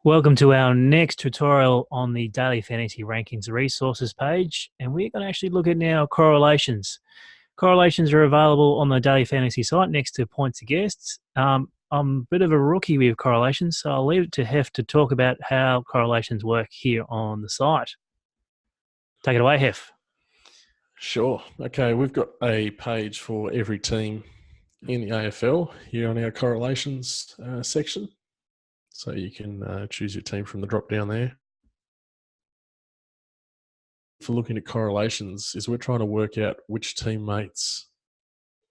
Welcome to our next tutorial on the Daily Fantasy Rankings resources page, and we're going to actually look at now correlations. Correlations are available on the Daily Fantasy site next to points against. I'm a bit of a rookie with correlations, so I'll leave it to Hef to talk about how correlations work here on the site. Take it away, Hef. Sure. Okay, we've got a page for every team in the AFL here on our correlations section. So you can choose your team from the drop down there. For looking at correlations is we're trying to work out which teammates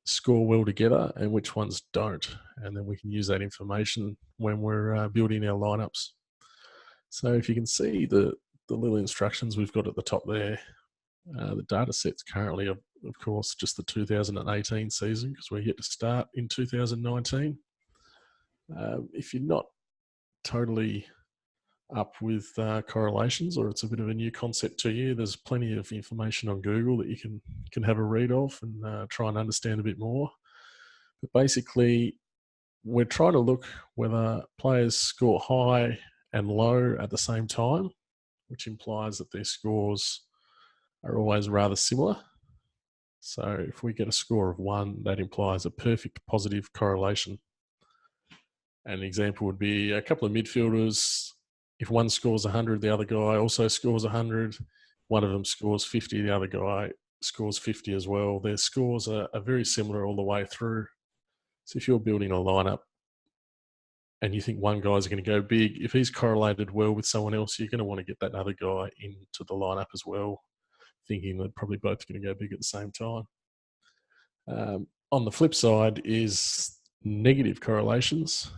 score well together and which ones don't. And then we can use that information when we're building our lineups. So if you can see the little instructions we've got at the top there, the data set's currently, of course, just the 2018 season because we're yet to start in 2019. If you're not totally up with correlations, or it's a bit of a new concept to you, there's plenty of information on Google that you can have a read of and try and understand a bit more. But basically, we're trying to look whether players score high and low at the same time, which implies that their scores are always rather similar. So if we get a score of 1, that implies a perfect positive correlation. An example would be a couple of midfielders. If one scores 100, the other guy also scores 100. One of them scores 50, the other guy scores 50 as well. Their scores are very similar all the way through. So if you're building a lineup and you think one guy's going to go big, if he's correlated well with someone else, you're going to want to get that other guy into the lineup as well, thinking that probably both are going to go big at the same time. On the flip side is negative correlations,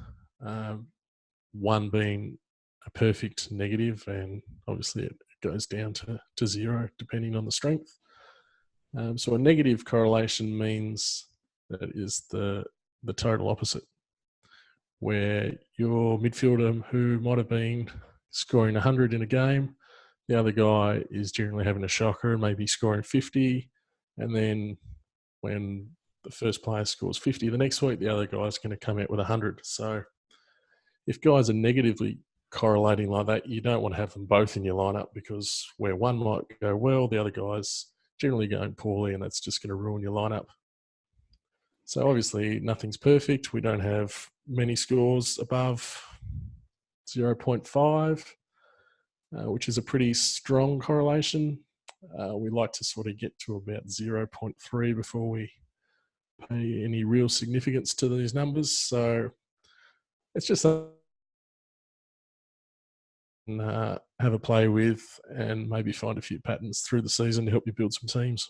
one being a perfect negative, and obviously it goes down to 0 depending on the strength. So a negative correlation means that it is the total opposite, where your midfielder who might have been scoring 100 in a game, the other guy is generally having a shocker and maybe scoring 50. And then when the first player scores 50 the next week, the other guy's going to come out with 100. So if guys are negatively correlating like that, you don't want to have them both in your lineup, because where one might go well, the other guy's generally going poorly, and that's just going to ruin your lineup. So obviously nothing's perfect. We don't have many scores above 0.5. Which is a pretty strong correlation. We like to sort of get to about 0.3 before we pay any real significance to these numbers. So it's just have a play with and maybe find a few patterns through the season to help you build some teams.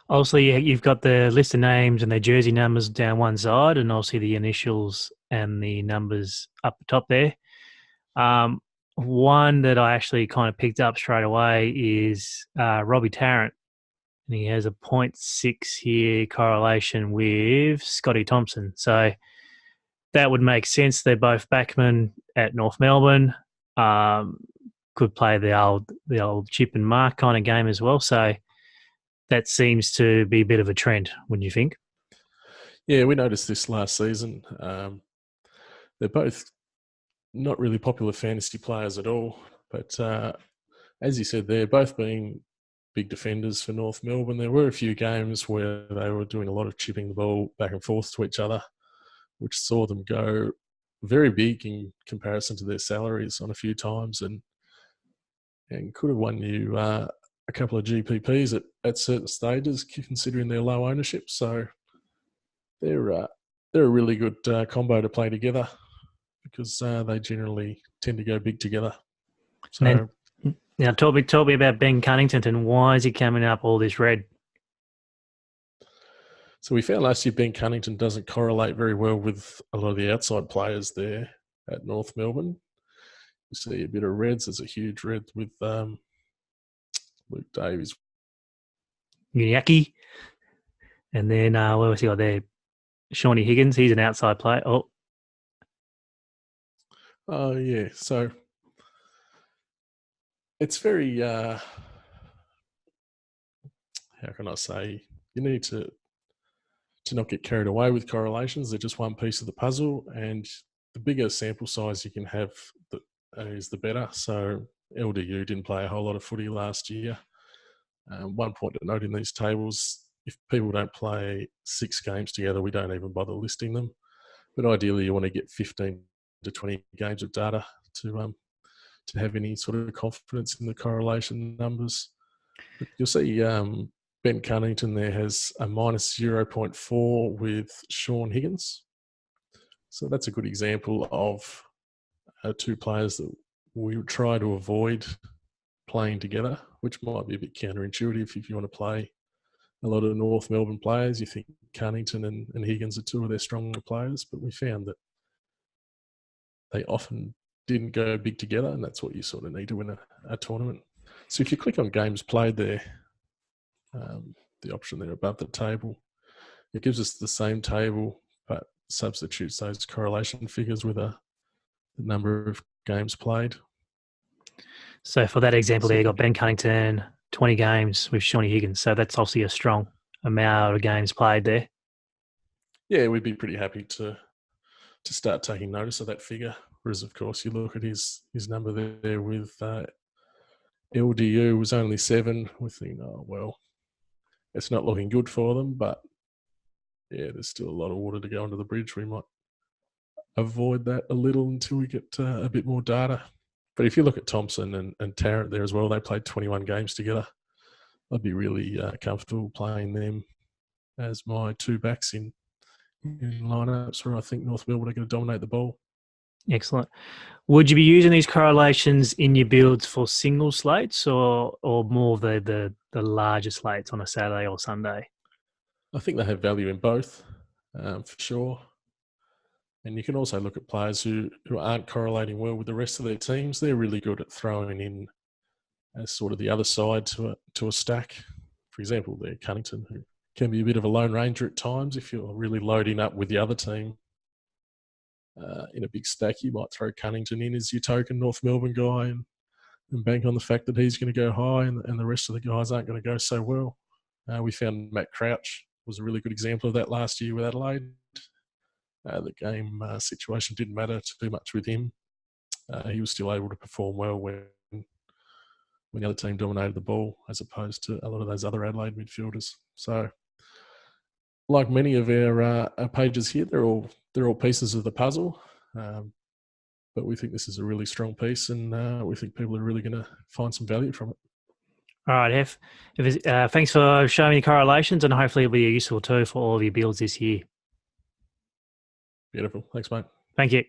Obviously, you've got the list of names and their jersey numbers down one side, and obviously the initials and the numbers up the top there. One that I actually kind of picked up straight away is Robbie Tarrant. And he has a 0.6 here correlation with Scotty Thompson. So that would make sense. They're both backmen at North Melbourne. Could play the old chip and mark kind of game as well. So that seems to be a bit of a trend, wouldn't you think? Yeah, we noticed this last season. They're both not really popular fantasy players at all. But as you said, they're both being big defenders for North Melbourne. There were a few games where they were doing a lot of chipping the ball back and forth to each other, which saw them go very big in comparison to their salaries on a few times, and could have won you a couple of GPPs at certain stages, considering their low ownership. So they're a really good combo to play together, because they generally tend to go big together. So and then, now, talk me about Ben Cunnington and why is he coming up all this red? So we found last year Ben Cunnington doesn't correlate very well with a lot of the outside players there at North Melbourne. You see a bit of reds. There's a huge red with Luke Davies. Uniacke. And then what else he got there? Shawnee Higgins. He's an outside player. Oh, yeah. So it's very, how can I say, you need to not get carried away with correlations. They're just one piece of the puzzle, and the bigger sample size you can have is the better. So LDU didn't play a whole lot of footy last year. One point to note in these tables, if people don't play 6 games together, we don't even bother listing them. But ideally, you want to get 15 to 20 games of data to have any sort of confidence in the correlation numbers. But you'll see Ben Cunnington there has a minus 0.4 with Sean Higgins. So that's a good example of 2 players that we would try to avoid playing together, which might be a bit counterintuitive if you want to play a lot of North Melbourne players. You think Cunnington and Higgins are 2 of their stronger players, but we found that they often didn't go big together, and that's what you sort of need to win a tournament. So if you click on games played there, the option there above the table, it gives us the same table, but substitutes those correlation figures with the number of games played. So for that example there, you got Ben Cunnington, 20 games with Shawnee Higgins. So that's obviously a strong amount of games played there. Yeah, we'd be pretty happy to start taking notice of that figure. Whereas, of course, you look at his number there with LDU was only 7. We think, oh, well, it's not looking good for them. But, yeah, there's still a lot of water to go under the bridge. We might avoid that a little until we get a bit more data. But if you look at Thompson and Tarrant there as well, they played 21 games together. I'd be really comfortable playing them as my 2 backs in lineups where I think North Melbourne are going to dominate the ball. Excellent. Would you be using these correlations in your builds for single slates or more of the larger slates on a Saturday or Sunday? I think they have value in both, for sure. And you can also look at players who aren't correlating well with the rest of their teams. They're really good at throwing in as sort of the other side to a stack. For example, there Cunnington, who can be a bit of a lone ranger at times. If you're really loading up with the other team in a big stack, you might throw Cunnington in as your token North Melbourne guy and bank on the fact that he's going to go high and the rest of the guys aren't going to go so well. We found Matt Crouch was a really good example of that last year with Adelaide. The game situation didn't matter too much with him. He was still able to perform well when the other team dominated the ball, as opposed to a lot of those other Adelaide midfielders. So, like many of our pages here, they're all pieces of the puzzle. But we think this is a really strong piece, and we think people are really going to find some value from it. All right, Hef. Thanks for showing me the correlations, and hopefully it'll be useful too for all of your builds this year. Beautiful. Thanks, mate. Thank you.